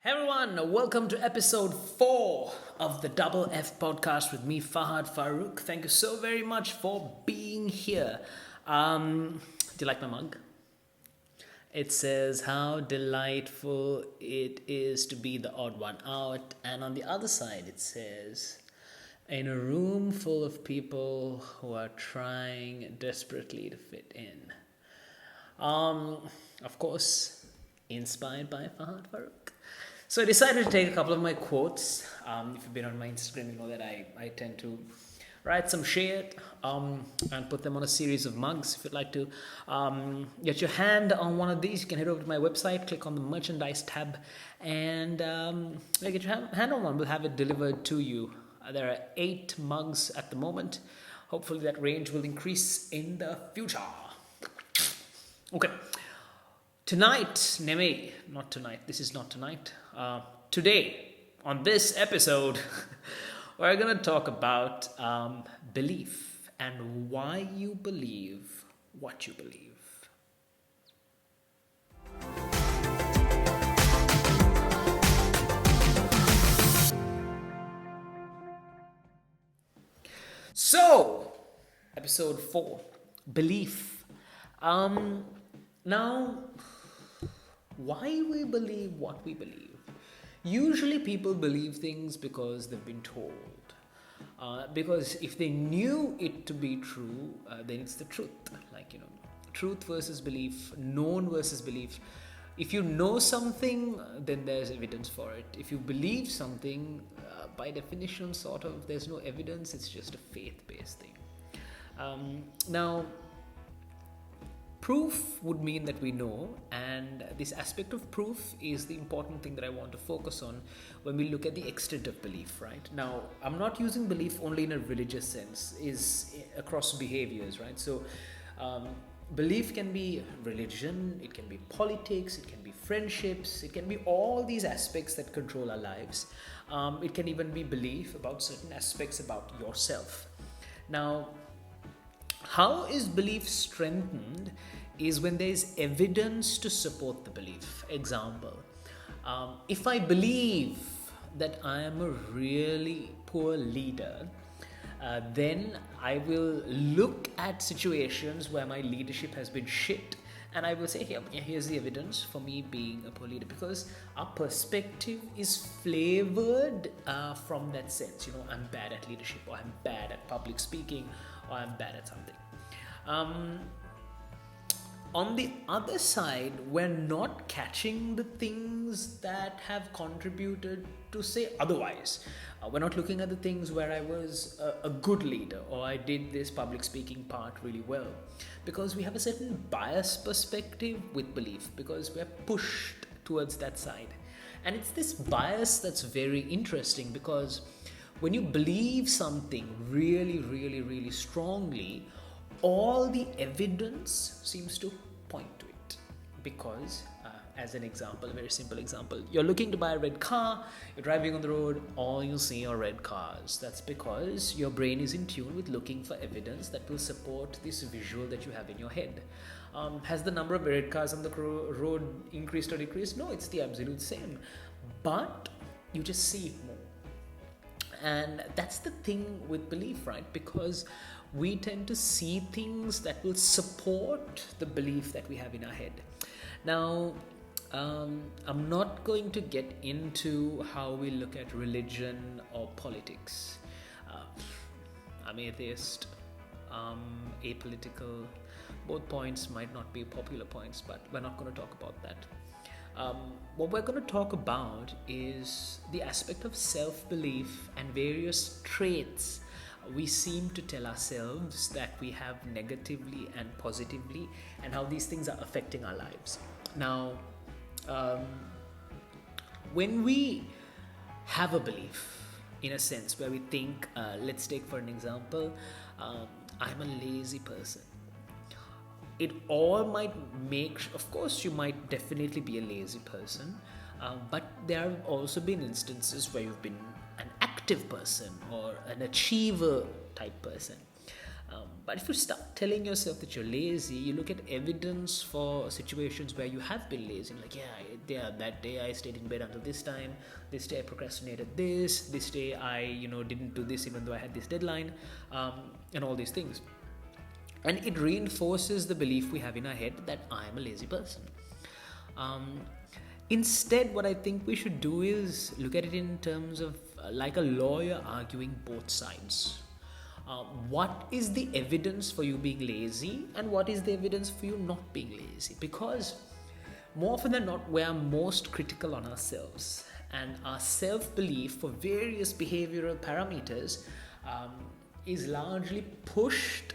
Hey everyone, welcome to episode 4 of the Double F podcast with me, Fahad Farouk. Thank you so very much for being here. Do you like my mug? It says how delightful it is to be the odd one out, and on the other side it says, in a room full of people who are trying desperately to fit in. Of course, inspired by Fahad Farouk. So I decided to take a couple of my quotes. If you've been on my Instagram, you know that I tend to write some shit and put them on a series of mugs. If you'd like to get your hand on one of these, you can head over to my website, click on the merchandise tab, and get your hand on one. We'll have it delivered to you. There are 8 mugs at the moment. Hopefully that range will increase in the future. Okay. Tonight, not tonight, this is not tonight. Today, on this episode, we're going to talk about belief and why you believe what you believe. So, episode 4, belief. Now, why we believe what we believe. Usually people believe things because they've been told. Because if they knew it to be true, then it's the truth. Truth versus belief, known versus belief. If you know something, then there's evidence for it. If you believe something, by definition, there's no evidence, it's just a faith-based thing. Now, proof would mean that we know, and this aspect of proof is the important thing that I want to focus on when we look at the extent of belief, right? Now, I'm not using belief only in a religious sense, is across behaviors, right? So, belief can be religion, it can be politics, it can be friendships, it can be all these aspects that control our lives. It can even be belief about certain aspects about yourself. Now, how is belief strengthened is when there is evidence to support the belief. Example, if I believe that I am a really poor leader, then I will look at situations where my leadership has been shit, and I will say, here's the evidence for me being a poor leader, because our perspective is flavored from that sense. I'm bad at leadership, or I'm bad at public speaking, or I'm bad at something. On the other side, we're not catching the things that have contributed to say otherwise. We're not looking at the things where I was a good leader, or I did this public speaking part really well, because we have a certain bias perspective with belief, because we're pushed towards that side. And it's this bias that's very interesting, because when you believe something really, really, really strongly, all the evidence seems to point to it. Because, as an example, a very simple example, you're looking to buy a red car, you're driving on the road, all you see are red cars. That's because your brain is in tune with looking for evidence that will support this visual that you have in your head. Has the number of red cars on the road increased or decreased? No, it's the absolute same. But you just see it more. And that's the thing with belief, right? Because we tend to see things that will support the belief that we have in our head. Now, I'm not going to get into how we look at religion or politics. I'm atheist, apolitical. Both points might not be popular points, but we're not going to talk about that. What we're going to talk about is the aspect of self-belief and various traits we seem to tell ourselves that we have negatively and positively, and how these things are affecting our lives. Now, when we have a belief, in a sense, where we think, let's take for an example, I'm a lazy person. It all might of course, you might definitely be a lazy person, but there have also been instances where you've been an active person or an achiever type person. But if you start telling yourself that you're lazy, you look at evidence for situations where you have been lazy. Like, yeah, that day I stayed in bed until this time. This day I procrastinated this. This day I, didn't do this even though I had this deadline, and all these things. And it reinforces the belief we have in our head that I am a lazy person. Instead, what I think we should do is look at it in terms of like a lawyer arguing both sides. What is the evidence for you being lazy, and what is the evidence for you not being lazy? Because more often than not, we are most critical on ourselves, and our self-belief for various behavioral parameters is largely pushed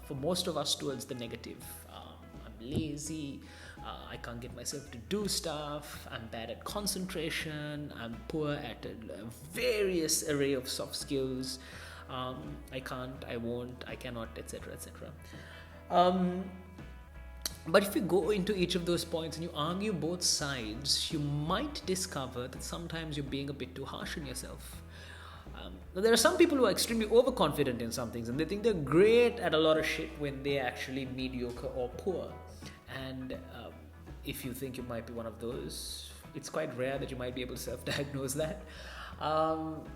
for most of us towards the negative. I'm lazy, I can't get myself to do stuff, I'm bad at concentration, I'm poor at a various array of soft skills, I can't, I won't, I cannot, etc., etc. But if you go into each of those points and you argue both sides, you might discover that sometimes you're being a bit too harsh on yourself. There are some people who are extremely overconfident in some things, and they think they're great at a lot of shit when they're actually mediocre or poor. And if you think you might be one of those, it's quite rare that you might be able to self-diagnose that.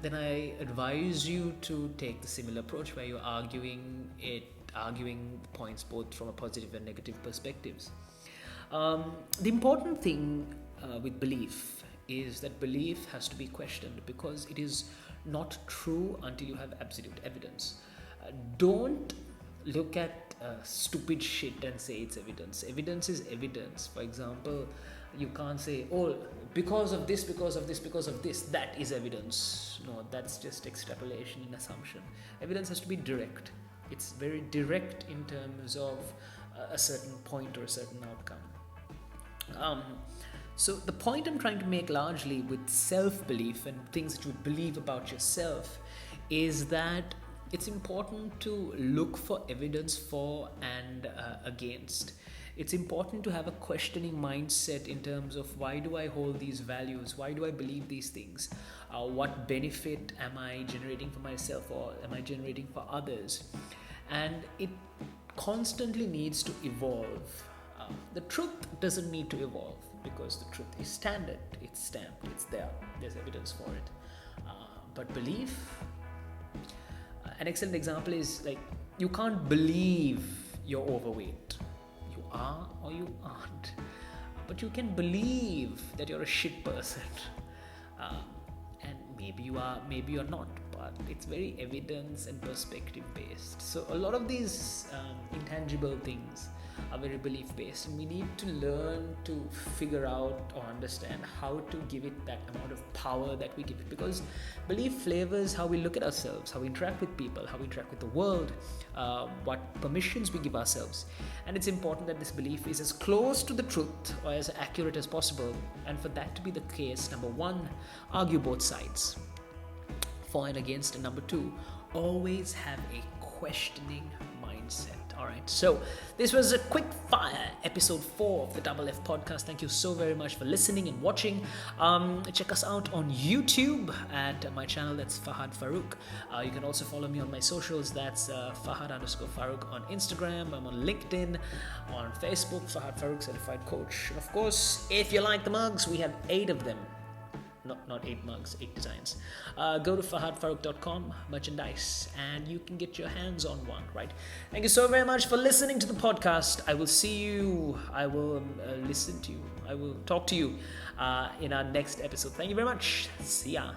Then I advise you to take the similar approach where you're arguing points both from a positive and negative perspectives. The important thing with belief is that belief has to be questioned, because it is not true until you have absolute evidence. Don't look at stupid shit and say it's evidence. Evidence is evidence. For example, you can't say, oh, because of this, that is evidence. No, that's just extrapolation and assumption. Evidence has to be direct. It's very direct in terms of a certain point or a certain outcome. So the point I'm trying to make largely with self-belief and things that you believe about yourself is that it's important to look for evidence for and against. It's important to have a questioning mindset in terms of, why do I hold these values? Why do I believe these things? What benefit am I generating for myself, or am I generating for others? And it constantly needs to evolve. The truth doesn't need to evolve, because the truth is standard, it's stamped, it's there, there's evidence for it. But belief, an excellent example is, like, you can't believe you're overweight. You are or you aren't. But you can believe that you're a shit person. And maybe you are, maybe you're not, but it's very evidence and perspective based. So a lot of these intangible things are very belief based, and we need to learn to figure out or understand how to give it that amount of power that we give it, because belief flavors how we look at ourselves, how we interact with people, how we interact with the world, what permissions we give ourselves. And it's important that this belief is as close to the truth or as accurate as possible. And for that to be the case, number one, argue both sides, for and against, and number two, always have a questioning mindset. Alright, so this was a quick fire episode 4 of the Double F podcast. Thank you so very much for listening and watching. Check us out on YouTube at my channel, that's Fahad Farouk. You can also follow me on my socials, that's Fahad_Farouk on Instagram. I'm on LinkedIn, on Facebook, Fahad Farouk Certified Coach. And of course, if you like the mugs, we have 8 of them. Not 8 mugs, 8 designs. Go to fahadfarouk.com, merchandise, and you can get your hands on one, right? Thank you so very much for listening to the podcast. I will see you, I will listen to you, I will talk to you in our next episode. Thank you very much. See ya.